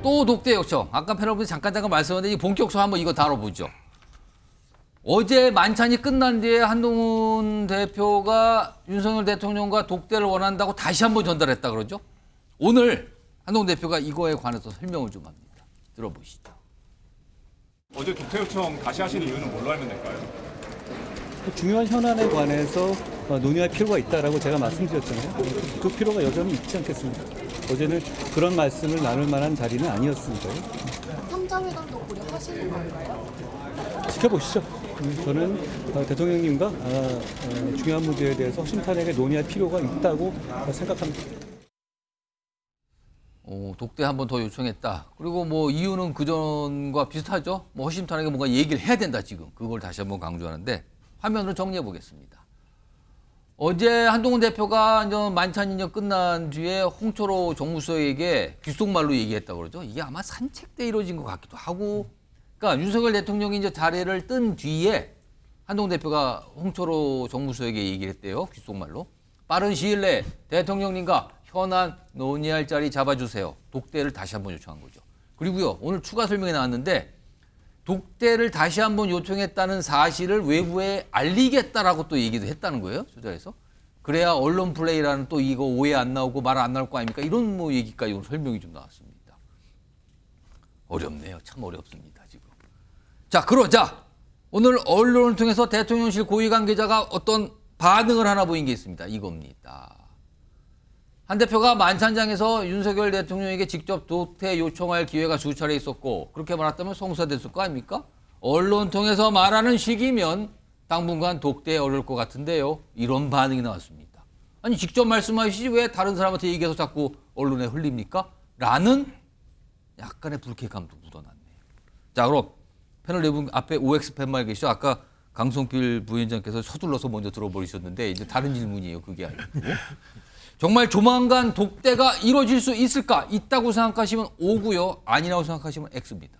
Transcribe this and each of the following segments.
또 독대 요청. 아까 패널분이 잠깐 말씀하셨는데 본격적으로 한번 이거 다뤄보죠. 어제 만찬이 끝난 뒤에 한동훈 대표가 윤석열 대통령과 독대를 원한다고 다시 한번 전달했다 그러죠. 오늘 한동훈 대표가 이거에 관해서 설명을 좀 합니다. 들어보시죠. 어제 독대 요청 다시 하시는 이유는 뭘로 알면 될까요? 중요한 현안에 관해서 논의할 필요가 있다라고 제가 말씀드렸잖아요. 그 필요가 여전히 있지 않겠습니까? 어제는 그런 말씀을 나눌 만한 자리는 아니었으니까요. 3자회담도 고려하시는 건가요? 지켜보시죠. 저는 대통령님과 중요한 문제에 대해서 허심탄회하게 논의할 필요가 있다고 생각합니다. 독대 한 번 더 요청했다. 그리고 뭐 이유는 그전과 비슷하죠. 뭐 허심탄회하게 뭔가 얘기를 해야 된다 지금. 그걸 다시 한번 강조하는데 화면으로 정리해 보겠습니다. 어제 한동훈 대표가 이제 만찬이 이제 끝난 뒤에 홍철호 정무수석에게 귓속말로 얘기했다고 그러죠. 이게 아마 산책 때 이루어진 것 같기도 하고. 그러니까 윤석열 대통령이 이제 자리를 뜬 뒤에 한동훈 대표가 홍철호 정무수석에게 얘기를 했대요. 귓속말로. 빠른 시일 내에 대통령님과 현안 논의할 자리 잡아주세요. 독대를 다시 한번 요청한 거죠. 그리고요, 오늘 추가 설명이 나왔는데 독대를 다시 한번 요청했다는 사실을 외부에 알리겠다라고 또 얘기도 했다는 거예요. 조자에서. 그래야 언론 플레이라는 또 이거 오해 안 나오고 말 안 나올 거 아닙니까? 이런 뭐 얘기까지 오늘 설명이 좀 나왔습니다. 어렵네요. 참 어렵습니다, 지금. 자, 그러자 오늘 언론을 통해서 대통령실 고위 관계자가 어떤 반응을 하나 보인 게 있습니다. 이겁니다. 한 대표가 만찬장에서 윤석열 대통령에게 직접 독대 요청할 기회가 수차례 있었고 그렇게 말했다면 성사됐을 거 아닙니까? 언론 통해서 말하는 시기면 당분간 독대에 어려울 것 같은데요. 이런 반응이 나왔습니다. 아니 직접 말씀하시지 왜 다른 사람한테 얘기해서 자꾸 언론에 흘립니까? 라는 약간의 불쾌감도 묻어났네요. 자, 그럼 패널 네 분 앞에 OX 팬말 계시죠? 아까 강성필 부위원장께서 서둘러서 먼저 들어버리셨는데 이제 다른 질문이에요. 그게 아니고. 정말 조만간 독대가 이루어질 수 있을까? 있다고 생각하시면 O고요. 아니라고 생각하시면 X입니다.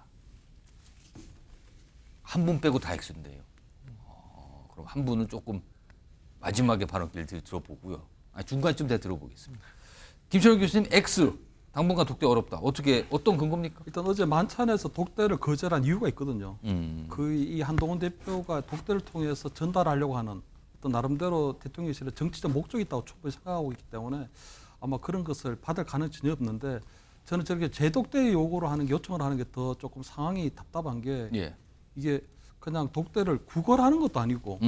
한 분 빼고 다 X인데요. 그럼 한 분은 조금 마지막에 발언기를 들어보고요. 중간쯤 다 들어보겠습니다. 김철현 교수님 X. 당분간 독대 어렵다. 어떤 근거입니까? 일단 어제 만찬에서 독대를 거절한 이유가 있거든요. 이 한동훈 대표가 독대를 통해서 전달하려고 하는 어떤 나름대로 대통령실에 정치적 목적이 있다고 충분히 생각하고 있기 때문에 아마 그런 것을 받을 가능성이 전혀 없는데 저는 저렇게 재독대 요구를 하는 게 요청을 하는 게 더 조금 상황이 답답한 게 이게 그냥 독대를 구걸하는 것도 아니고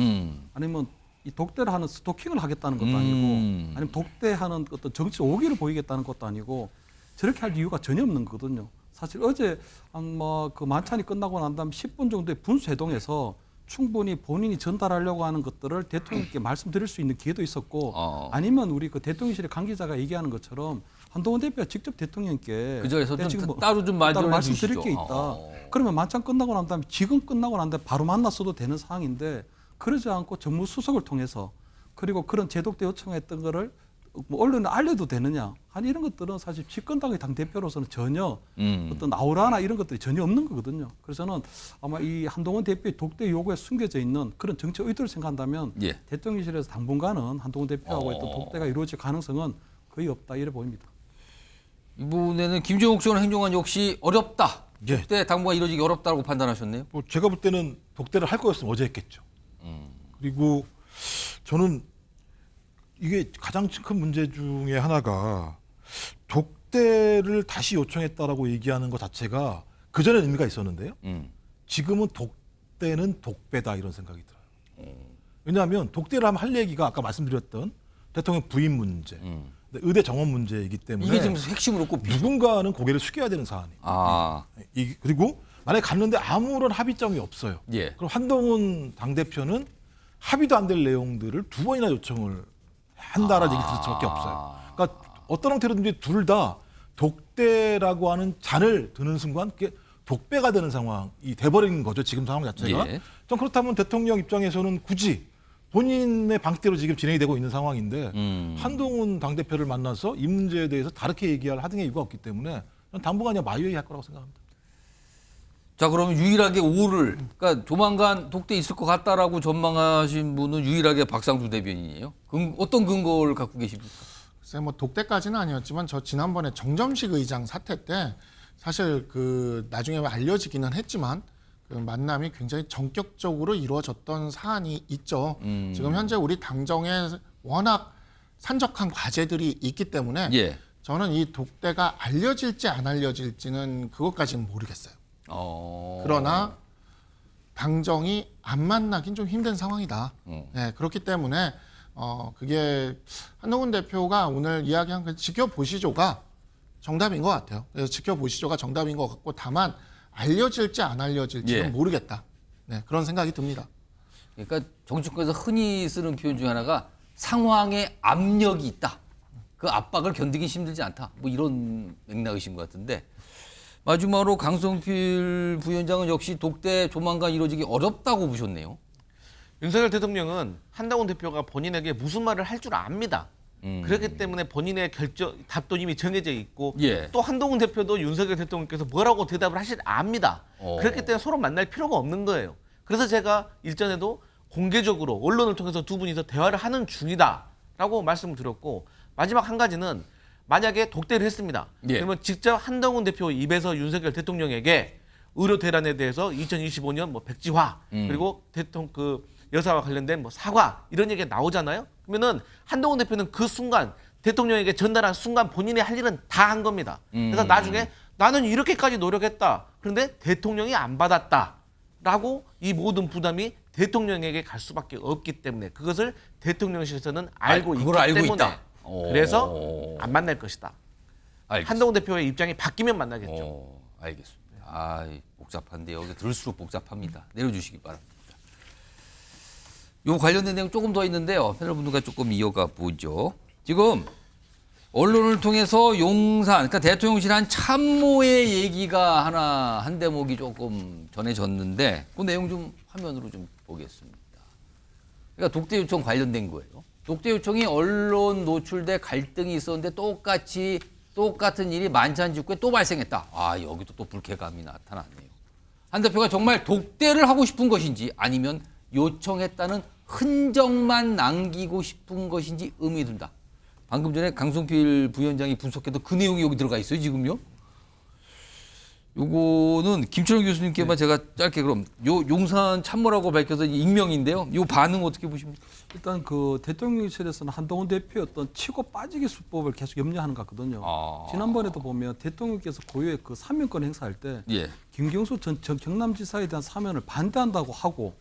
아니면 이 독대를 하는 스토킹을 하겠다는 것도 아니고 아니면 독대하는 어떤 정치 오기를 보이겠다는 것도 아니고 저렇게 할 이유가 전혀 없는 거거든요. 사실 어제 아마 그 만찬이 끝나고 난 다음 10분 정도의 분수회동에서 충분히 본인이 전달하려고 하는 것들을 대통령께 말씀드릴 수 있는 기회도 있었고 아니면 우리 그 대통령실의 관계자가 얘기하는 것처럼 한동훈 대표가 직접 대통령께 그 자리에서 지금 따로 좀 말씀드릴 게 있다. 그러면 만찬 끝나고 난 다음에 지금 끝나고 난 다음에 바로 만났어도 되는 상황인데 그러지 않고 정무수석을 통해서 그리고 그런 재독대 요청했던 거를 뭐 언론에 알려도 되느냐 아니 이런 것들은 사실 집권당의 당대표로서는 전혀 어떤 아우라나 이런 것들이 전혀 없는 거거든요. 그래서 저는 아마 이 한동훈 대표의 독대 요구에 숨겨져 있는 그런 정치 의도를 생각한다면 대통령실에서 당분간은 한동훈 대표하고 어떤 독대가 이루어질 가능성은 거의 없다 이래 보입니다. 이번에는 김종욱 전 행정관 역시 어렵다. 독대 당분간 이루어지기 어렵다고 판단하셨네요. 뭐 제가 볼 때는 독대를 할 거였으면 어제 했겠죠. 그리고 저는 이게 가장 큰 문제 중에 하나가 독대를 다시 요청했다라고 얘기하는 것 자체가 그전에 의미가 있었는데요. 지금은 독대는 독배다 이런 생각이 들어요. 왜냐하면 독대를 하면 할 얘기가 아까 말씀드렸던 대통령 부인 문제, 의대 정원 문제이기 때문에 이게 지금 핵심으로 꼽히죠. 누군가는 고개를 숙여야 되는 사안이에요. 그리고 만약에 갔는데 아무런 합의점이 없어요. 그럼 한동훈 당대표는 합의도 안 될 내용들을 두 번이나 요청을 한다라는 얘기 들을 수밖에 없어요. 그러니까 어떤 형태로든지 둘 다 독대라고 하는 잔을 드는 순간 그게 독배가 되는 상황이 돼버린 거죠. 지금 상황 자체가. 좀 그렇다면 대통령 입장에서는 굳이 본인의 방식대로 지금 진행이 되고 있는 상황인데 한동훈 당대표를 만나서 이 문제에 대해서 다르게 얘기할 하등의 이유가 없기 때문에 당분간 마이웨이 할 거라고 생각합니다. 자, 그러면 유일하게 오를, 그러니까 조만간 독대 있을 것 같다라고 전망하신 분은 유일하게 박상수 대변인이에요. 어떤 근거를 갖고 계십니까? 글쎄 뭐 독대까지는 아니었지만 저 지난번에 정점식 의장 사태 때 사실 그 나중에 알려지기는 했지만 그 만남이 굉장히 전격적으로 이루어졌던 사안이 있죠. 지금 현재 우리 당정에 워낙 산적한 과제들이 있기 때문에 예. 저는 이 독대가 알려질지 안 알려질지는 그것까지는 모르겠어요. 그러나 당정이 안 만나긴 좀 힘든 상황이다. 네, 그렇기 때문에 그게 한동훈 대표가 오늘 이야기한 그 지켜보시죠가 정답인 것 같아요. 그래서 지켜보시죠가 정답인 것 같고 다만 알려질지 안 알려질지는 예. 모르겠다. 네, 그런 생각이 듭니다. 그러니까 정치권에서 흔히 쓰는 표현 중에 하나가 상황에 압력이 있다. 그 압박을 견디기 힘들지 않다. 뭐 이런 맥락이신 것 같은데 마지막으로 강성필 부위원장은 역시 독대 조만간 이루어지기 어렵다고 보셨네요. 윤석열 대통령은 한동훈 대표가 본인에게 무슨 말을 할 줄 압니다. 그렇기 때문에 본인의 답도 이미 정해져 있고 예. 또 한동훈 대표도 윤석열 대통령께서 뭐라고 대답을 하실 압니다. 그렇기 때문에 서로 만날 필요가 없는 거예요. 그래서 제가 일전에도 공개적으로 언론을 통해서 두 분이서 대화를 하는 중이다라고 말씀을 드렸고 마지막 한 가지는 만약에 독대를 했습니다. 예. 그러면 직접 한동훈 대표 입에서 윤석열 대통령에게 의료 대란에 대해서 2025년 뭐 백지화 그리고 대통령 그 여사와 관련된 뭐 사과 이런 얘기가 나오잖아요. 그러면은 한동훈 대표는 그 순간 대통령에게 전달한 순간 본인이 할 일은 다 한 겁니다. 그래서 나중에 나는 이렇게까지 노력했다. 그런데 대통령이 안 받았다라고 이 모든 부담이 대통령에게 갈 수밖에 없기 때문에 그것을 대통령실에서는 알고 있기 그걸 알고 때문에 있다. 그래서 안 만날 것이다. 알겠습니다. 한동훈 대표의 입장이 바뀌면 만나겠죠. 알겠습니다. 복잡한데 여기 들을수록 복잡합니다. 내려주시기 바랍니다. 요 관련된 내용 조금 더 있는데요. 패널분들과 조금 이어가 보죠. 지금 언론을 통해서 용산, 그러니까 대통령실 한 참모의 얘기가 한 대목이 조금 전해졌는데 그 내용 좀 화면으로 좀 보겠습니다. 그러니까 독대 요청 관련된 거예요. 독대 요청이 언론 노출돼 갈등이 있었는데 똑같은 일이 만찬직구에 또 발생했다. 여기도 또 불쾌감이 나타났네요. 한 대표가 정말 독대를 하고 싶은 것인지 아니면 요청했다는 흔적만 남기고 싶은 것인지 의문이 든다. 방금 전에 강성필 부위원장이 분석해도 그 내용이 여기 들어가 있어요, 지금요. 요거는 김철원 교수님께만 제가 짧게 그럼 용산 참모라고 밝혀서 익명인데요. 요 반응 어떻게 보십니까? 일단 그 대통령실에서는 한동훈 대표의 어떤 치고 빠지기 수법을 계속 염려하는 것 같거든요. 지난번에도 보면 대통령께서 고유의 그 사면권 행사할 때 예. 김경수 전 경남지사에 대한 사면을 반대한다고 하고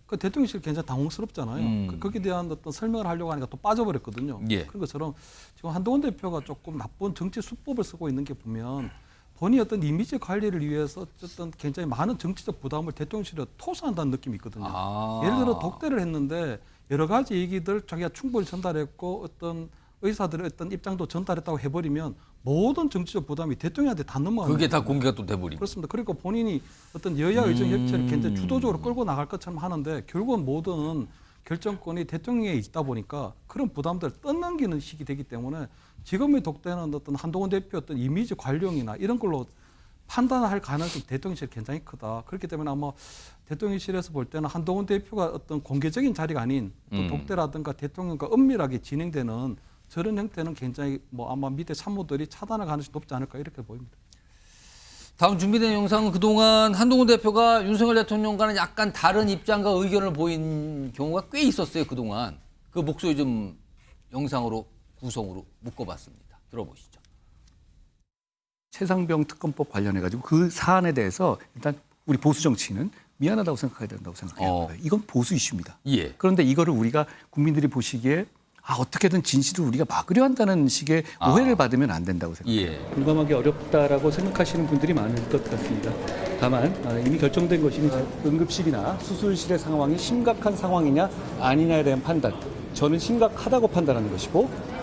그 대통령실 굉장히 당혹스럽잖아요. 거기에 대한 어떤 설명을 하려고 하니까 또 빠져버렸거든요. 예. 그런 것처럼 지금 한동훈 대표가 조금 나쁜 정치 수법을 쓰고 있는 게 보면 본인이 어떤 이미지 관리를 위해서 어쨌든 굉장히 많은 정치적 부담을 대통령실에 토스한다는 느낌이 있거든요. 예를 들어 독대를 했는데 여러 가지 얘기들 자기가 충분히 전달했고 어떤 의사들의 어떤 입장도 전달했다고 해버리면 모든 정치적 부담이 대통령한테 다 넘어가는 그게 다 거거든요. 공개가 또 돼버리고. 그렇습니다. 그리고 본인이 어떤 여야 의정 협치를 굉장히 주도적으로 끌고 나갈 것처럼 하는데 결국은 모든 결정권이 대통령에 있다 보니까 그런 부담들을 떠넘기는 식이 되기 때문에 지금의 독대는 어떤 한동훈 대표 어떤 이미지 관리용이나 이런 걸로 판단할 가능성이 대통령실에 굉장히 크다. 그렇기 때문에 아마 대통령실에서 볼 때는 한동훈 대표가 어떤 공개적인 자리가 아닌 또 독대라든가 대통령과 은밀하게 진행되는 저런 형태는 굉장히 아마 밑에 참모들이 차단할 가능성이 높지 않을까 이렇게 보입니다. 다음 준비된 영상은 그동안 한동훈 대표가 윤석열 대통령과는 약간 다른 입장과 의견을 보인 경우가 꽤 있었어요. 그동안. 그 목소리 좀 영상으로 구성으로 묶어봤습니다. 들어보시죠. 최상병 특검법 관련해가지고 그 사안에 대해서 일단 우리 보수 정치인은 미안하다고 생각해야 된다고 생각해요. 이건 보수 이슈입니다. 예. 그런데 이거를 우리가 국민들이 보시기에 어떻게든 진실을 우리가 막으려 한다는 식의 오해를 받으면 안 된다고 생각해요. 예. 공감하기 어렵다라고 생각하시는 분들이 많을 것 같습니다. 다만 이미 결정된 것이 응급실이나 수술실의 상황이 심각한 상황이냐 아니냐에 대한 판단. 저는 심각하다고 판단하는 것이고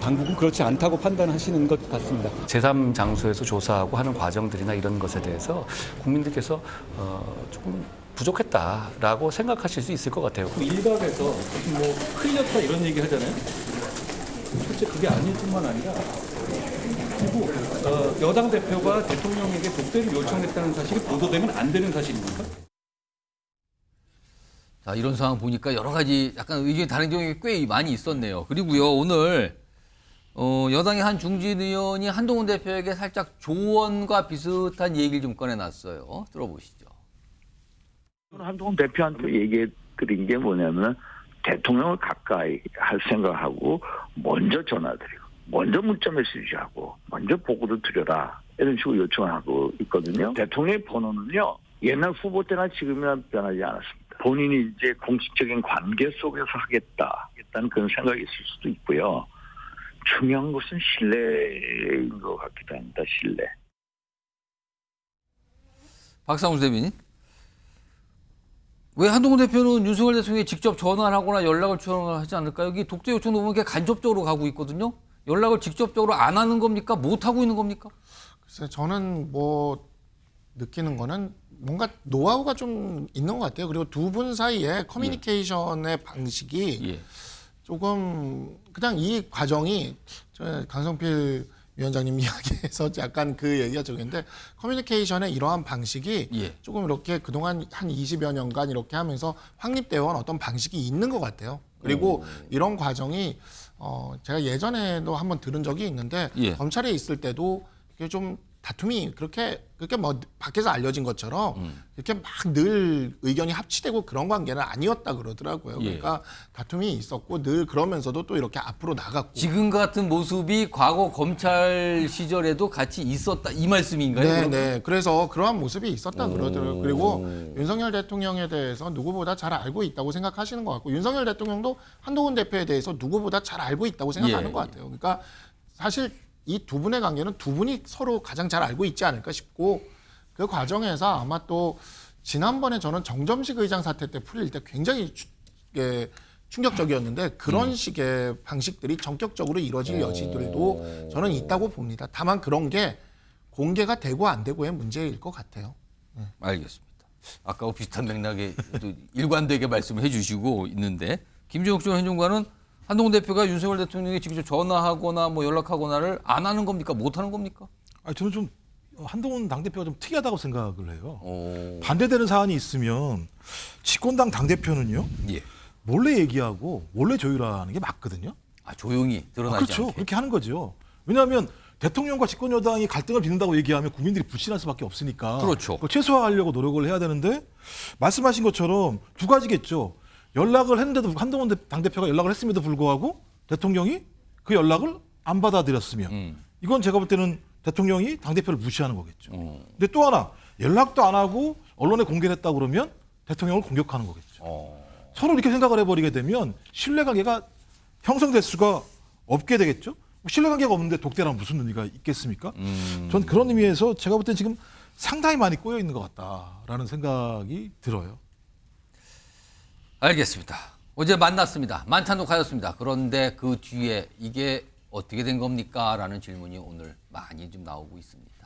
당국은 그렇지 않다고 판단하시는 것 같습니다. 제3장소에서 조사하고 하는 과정들이나 이런 것에 대해서 국민들께서 조금 부족했다라고 생각하실 수 있을 것 같아요. 일각에서 무슨 흘렸다 이런 얘기 하잖아요. 실제 그게 아닐 뿐만 아니라 그리고 여당 대표가 대통령에게 독대를 요청했다는 사실이 보도되면 안 되는 사실입니까? 자, 이런 상황 보니까 여러 가지 약간 의견이 다른 경우가 꽤 많이 있었네요. 그리고요, 오늘 여당의 한 중진 의원이 한동훈 대표에게 살짝 조언과 비슷한 얘기를 좀 꺼내놨어요. 들어보시죠. 한동훈 대표한테 얘기해 드린 게 뭐냐면 대통령을 가까이 할 생각하고 먼저 전화드리고 먼저 문자 메시지하고 먼저 보고도 드려라 이런 식으로 요청하고 있거든요. 대통령의 번호는요. 옛날 후보 때나 지금이나 변하지 않았습니다. 본인이 이제 공식적인 관계 속에서 하겠다는 그런 생각이 있을 수도 있고요. 중요한 것은 신뢰인 것 같기도 합니다. 신뢰. 박상훈 대변인. 왜 한동훈 대표는 윤석열 대통령이 직접 전화를 하거나 연락을 하지 않을까요? 여기 독재 요청 보면 간접적으로 가고 있거든요. 연락을 직접적으로 안 하는 겁니까? 못 하고 있는 겁니까? 글쎄 저는 뭐 느끼는 거는 뭔가 노하우가 좀 있는 것 같아요. 그리고 두 분 사이에 커뮤니케이션의 방식이 조금 그냥 이 과정이 강성필 위원장님 이야기에서 약간 그 얘기가 적은데 커뮤니케이션의 이러한 방식이 조금 이렇게 그동안 한 20여 년간 이렇게 하면서 확립되어 온 어떤 방식이 있는 것 같아요. 그리고 이런 과정이 제가 예전에도 한번 들은 적이 있는데 검찰에 있을 때도 이게 좀 다툼이 그렇게 뭐 밖에서 알려진 것처럼 이렇게 막 늘 의견이 합치되고 그런 관계는 아니었다 그러더라고요. 그러니까 다툼이 있었고 늘 그러면서도 또 이렇게 앞으로 나갔고 지금 같은 모습이 과거 검찰 시절에도 같이 있었다 이 말씀인가요? 네. 그래서 그러한 모습이 있었다 그러더라고요. 그리고 윤석열 대통령에 대해서 누구보다 잘 알고 있다고 생각하시는 것 같고 윤석열 대통령도 한동훈 대표에 대해서 누구보다 잘 알고 있다고 생각하는 것 같아요. 그러니까 사실 이 두 분의 관계는 두 분이 서로 가장 잘 알고 있지 않을까 싶고 그 과정에서 아마 또 지난번에 저는 정점식 의장 사태 때 풀릴 때 굉장히 충격적이었는데 그런 식의 방식들이 전격적으로 이루어질 여지들도 저는 있다고 봅니다. 다만 그런 게 공개가 되고 안 되고의 문제일 것 같아요. 알겠습니다. 아까와 비슷한 맥락에 또 일관되게 말씀을 해주시고 있는데 김종욱 전 행정관은 한동훈 대표가 윤석열 대통령이 직접 전화하거나 뭐 연락하거나를 안 하는 겁니까? 못 하는 겁니까? 저는 좀 한동훈 당대표가 좀 특이하다고 생각을 해요. 반대되는 사안이 있으면 집권당 당대표는요. 몰래 얘기하고 몰래 조율하는 게 맞거든요. 조용히 드러나지 그렇죠. 않게. 그렇게 하는 거죠. 왜냐하면 대통령과 집권 여당이 갈등을 빚는다고 얘기하면 국민들이 불신할 수밖에 없으니까. 그렇죠. 그걸 최소화하려고 노력을 해야 되는데 말씀하신 것처럼 두 가지겠죠. 연락을 했는데도 한동훈 당대표가 연락을 했음에도 불구하고 대통령이 그 연락을 안 받아들였으면 이건 제가 볼 때는 대통령이 당대표를 무시하는 거겠죠. 근데 또 하나 연락도 안 하고 언론에 공개를 했다 그러면 대통령을 공격하는 거겠죠. 서로 이렇게 생각을 해버리게 되면 신뢰관계가 형성될 수가 없게 되겠죠. 신뢰관계가 없는데 독대란 무슨 의미가 있겠습니까? 전 그런 의미에서 제가 볼 때 지금 상당히 많이 꼬여 있는 것 같다라는 생각이 들어요. 알겠습니다. 어제 만났습니다. 만찬도 가졌습니다. 그런데 그 뒤에 이게 어떻게 된 겁니까? 라는 질문이 오늘 많이 좀 나오고 있습니다.